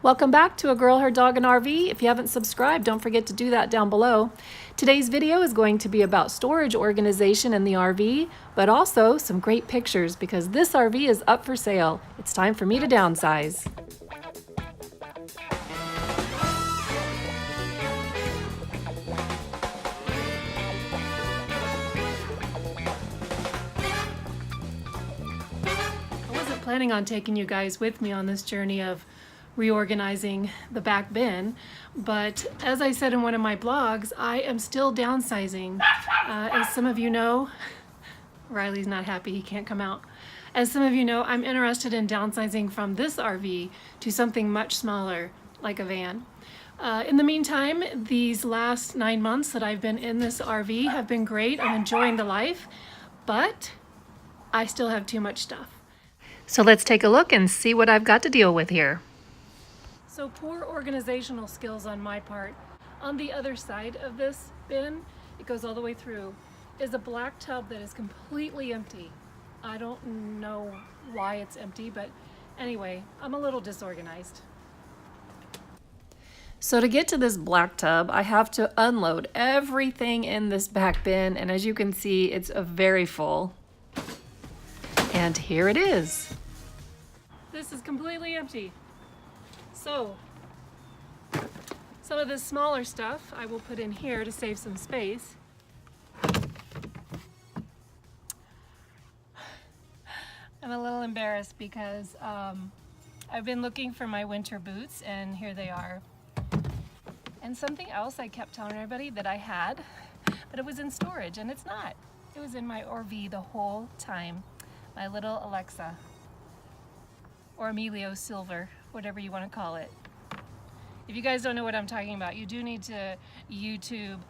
Welcome back to A Girl, Her Dog, and RV. If you haven't subscribed, don't forget to do that down below. Today's video is going to be about storage organization in the RV, but also some great pictures because this RV is up for sale. It's time for me to downsize. I wasn't planning on taking you guys with me on this journey of reorganizing the back bin, but as I said in one of my blogs, I am still downsizing. As some of you know, Riley's not happy, he can't come out. As some of you know, I'm interested in downsizing from this RV to something much smaller, like a van. In the meantime, these last 9 months that I've been in this RV have been great. I'm enjoying the life, but I still have too much stuff. So let's take a look and see what I've got to deal with here. So poor organizational skills on my part. On the other side of this bin, it goes all the way through, is a black tub that is completely empty. I don't know why it's empty, but anyway, I'm a little disorganized. So to get to this black tub, I have to unload everything in this back bin, and as you can see, it's very full. And here it is. This is completely empty. So, some of this smaller stuff I will put in here to save some space. I'm a little embarrassed because I've been looking for my winter boots and here they are. And something else I kept telling everybody that I had, but it was in storage and it's not. It was in my RV the whole time. My little Alexa, or Emilio Silver, whatever you want to call it. If you guys don't know what I'm talking about, you do need to YouTube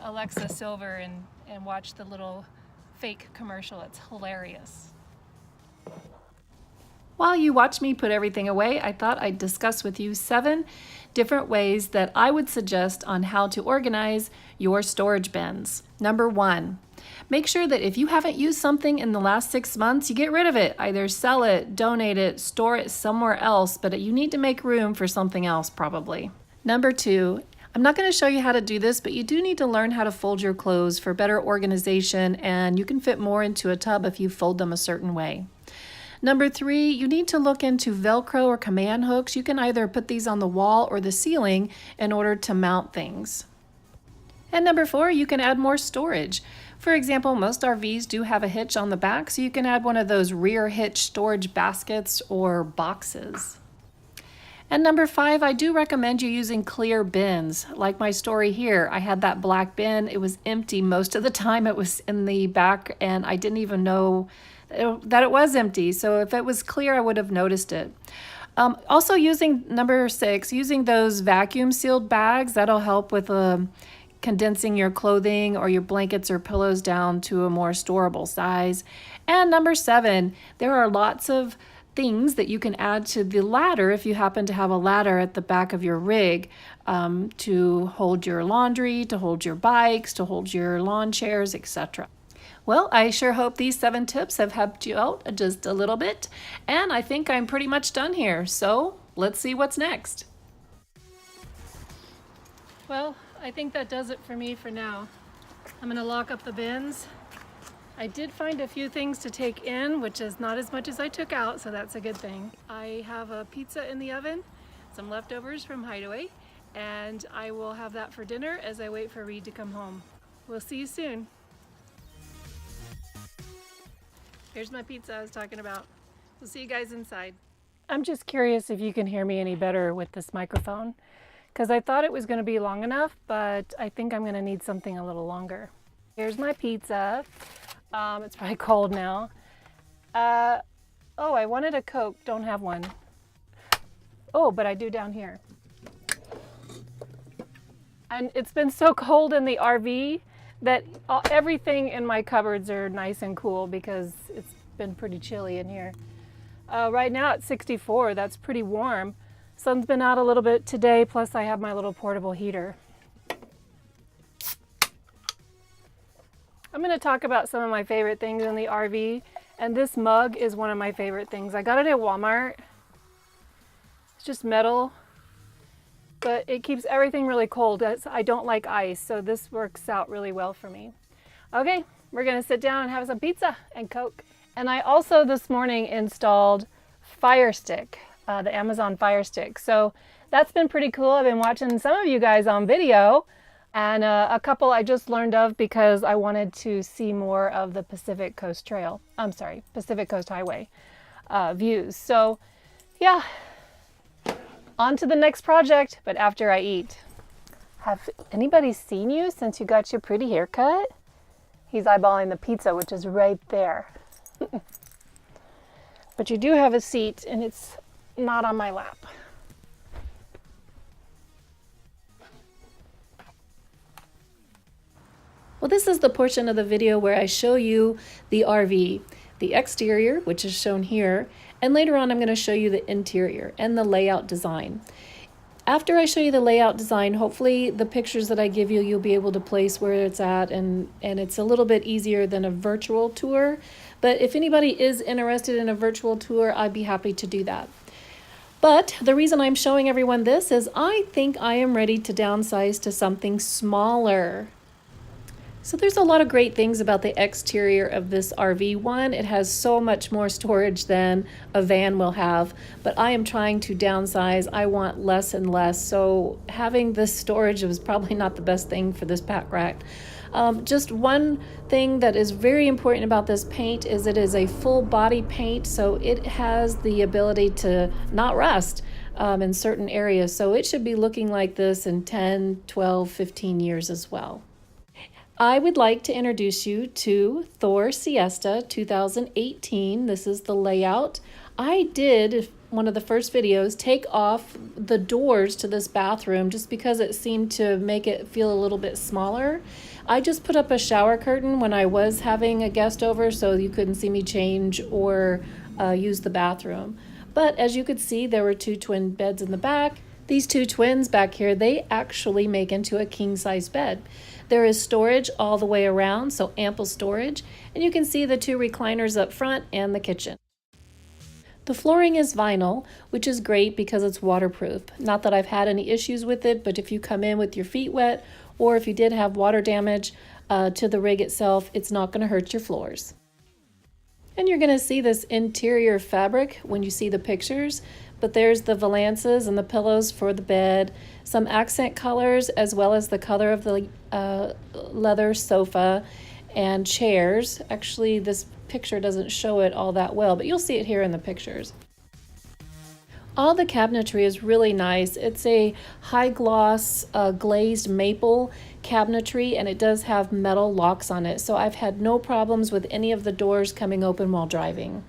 Alexa Silver and watch the little fake commercial. It's hilarious. While you watch me put everything away, I thought I'd discuss with you 7 different ways that I would suggest on how to organize your storage bins. Number 1, make sure that if you haven't used something in the last 6 months, you get rid of it. Either sell it, donate it, store it somewhere else, but you need to make room for something else probably. Number 2, I'm not going to show you how to do this, but you do need to learn how to fold your clothes for better organization, and you can fit more into a tub if you fold them a certain way. Number 3, you need to look into Velcro or command hooks. You can either put these on the wall or the ceiling in order to mount things. And number 4, you can add more storage. For example, most RVs do have a hitch on the back, so you can add one of those rear hitch storage baskets or boxes. And number 5, I do recommend you using clear bins. Like my story here, I had that black bin. It was empty most of the time. It was in the back and I didn't even know that it was empty. So if it was clear, I would have noticed it. Also using number 6, using those vacuum sealed bags, that'll help with condensing your clothing or your blankets or pillows down to a more storable size. And number 7, there are lots of things that you can add to the ladder if you happen to have a ladder at the back of your rig to hold your laundry, to hold your bikes, to hold your lawn chairs, etc. Well, I sure hope these 7 tips have helped you out just a little bit, and I think I'm pretty much done here, so let's see what's next. Well, I think that does it for me for now. I'm going to lock up the bins. I did find a few things to take in, which is not as much as I took out, so that's a good thing. I have a pizza in the oven, some leftovers from Hideaway, and I will have that for dinner as I wait for Reed to come home. We'll see you soon. Here's my pizza I was talking about. We'll see you guys inside. I'm just curious if you can hear me any better with this microphone, because I thought it was going to be long enough, but I think I'm going to need something a little longer. Here's my pizza. It's probably cold now. Oh, I wanted a Coke. Don't have one. Oh, but I do down here. And it's been so cold in the RV that everything in my cupboards are nice and cool because it's been pretty chilly in here. Right now it's 64, that's pretty warm. Sun's been out a little bit today, plus I have my little portable heater. I'm going to talk about some of my favorite things in the RV, and this mug is one of my favorite things. I got it at Walmart. It's just metal, but it keeps everything really cold. I don't like ice, so this works out really well for me. Okay, we're going to sit down and have some pizza and Coke. And I also this morning installed Fire Stick, the Amazon Fire Stick. So that's been pretty cool. I've been watching some of you guys on video, and a couple I just learned of because I wanted to see more of the Pacific Coast Trail. I'm sorry, Pacific Coast Highway views. So yeah, on to the next project, but after I eat. Have anybody seen you since you got your pretty haircut? He's eyeballing the pizza, which is right there. But you do have a seat, and it's not on my lap. Well, this is the portion of the video where I show you the RV, the exterior, which is shown here, and later on I'm going to show you the interior and the layout design. After I show you the layout design, hopefully the pictures that I give you, you'll be able to place where it's at, and it's a little bit easier than a virtual tour. But if anybody is interested in a virtual tour, I'd be happy to do that. But the reason I'm showing everyone this is I think I am ready to downsize to something smaller. So there's a lot of great things about the exterior of this RV. One, it has so much more storage than a van will have, but I am trying to downsize. I want less and less, so having this storage was probably not the best thing for this pack rat. Just one thing that is very important about this paint is it is a full body paint, so it has the ability to not rust in certain areas. So it should be looking like this in 10, 12, 15 years as well. I would like to introduce you to Thor Siesta 2018. This is the layout. I did, one of the first videos, take off the doors to this bathroom just because it seemed to make it feel a little bit smaller. I just put up a shower curtain when I was having a guest over so you couldn't see me change or use the bathroom. But as you could see, there were 2 twin beds in the back. These 2 twins back here, they actually make into a king-size bed. There is storage all the way around, so ample storage, and you can see the 2 recliners up front and the kitchen. The flooring is vinyl, which is great because it's waterproof. Not that I've had any issues with it, but if you come in with your feet wet, or if you did have water damage to the rig itself, it's not going to hurt your floors. And you're going to see this interior fabric when you see the pictures, but there's the valances and the pillows for the bed, some accent colors, as well as the color of the leather sofa and chairs. Actually, this picture doesn't show it all that well, but you'll see it here in the pictures. All the cabinetry is really nice. It's a high gloss glazed maple cabinetry, and it does have metal locks on it, so I've had no problems with any of the doors coming open while driving.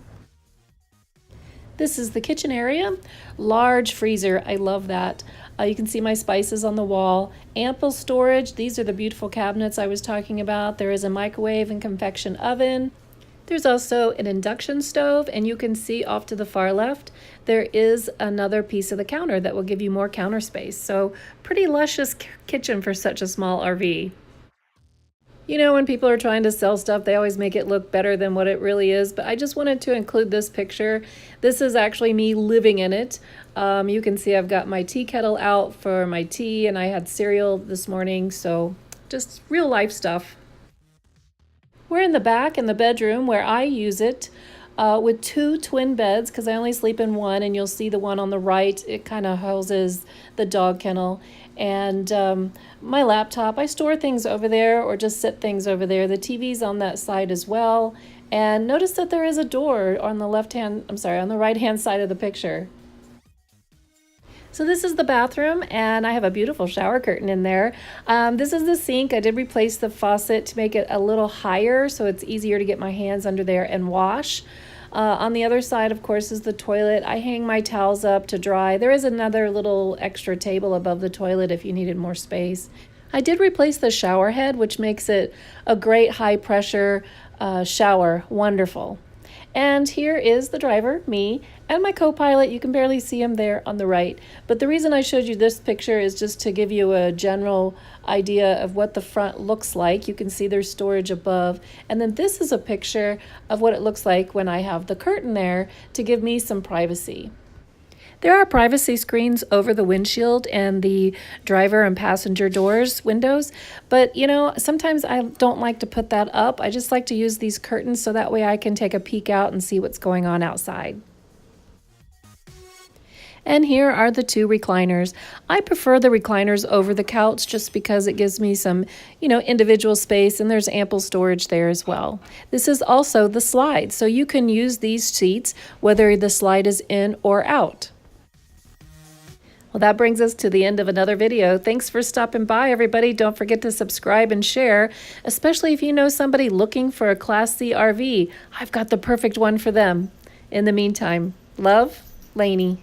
This is the kitchen area. Large freezer, I love that. You can see my spices on the wall. Ample storage. These are the beautiful cabinets I was talking about. There is a microwave and convection oven. There's also an induction stove, and you can see off to the far left, there is another piece of the counter that will give you more counter space. So pretty luscious kitchen for such a small RV. You know, when people are trying to sell stuff, they always make it look better than what it really is, but I just wanted to include this picture. This is actually me living in it. You can see I've got my tea kettle out for my tea, and I had cereal this morning, so just real life stuff. We're in the back in the bedroom where I use it with 2 twin beds because I only sleep in one, and you'll see the one on the right, it kind of houses the dog kennel. And my laptop, I store things over there or just set things over there. The TV's on that side as well. And notice that there is a door on the on the right-hand side of the picture. So this is the bathroom, and I have a beautiful shower curtain in there. This is the sink. I did replace the faucet to make it a little higher so it's easier to get my hands under there and wash. On the other side, of course, is the toilet. I hang my towels up to dry. There is another little extra table above the toilet if you needed more space. I did replace the shower head, which makes it a great high pressure shower. Wonderful. And here is the driver, me, and my co-pilot. You can barely see him there on the right. But the reason I showed you this picture is just to give you a general idea of what the front looks like. You can see there's storage above. And then this is a picture of what it looks like when I have the curtain there to give me some privacy. There are privacy screens over the windshield and the driver and passenger doors windows, but you know, sometimes I don't like to put that up. I just like to use these curtains so that way I can take a peek out and see what's going on outside. And here are the two recliners. I prefer the recliners over the couch just because it gives me some, individual space, and there's ample storage there as well. This is also the slide, so you can use these seats whether the slide is in or out. Well, that brings us to the end of another video. Thanks for stopping by, everybody. Don't forget to subscribe and share, especially if you know somebody looking for a Class C RV. I've got the perfect one for them. In the meantime, love, Lainie.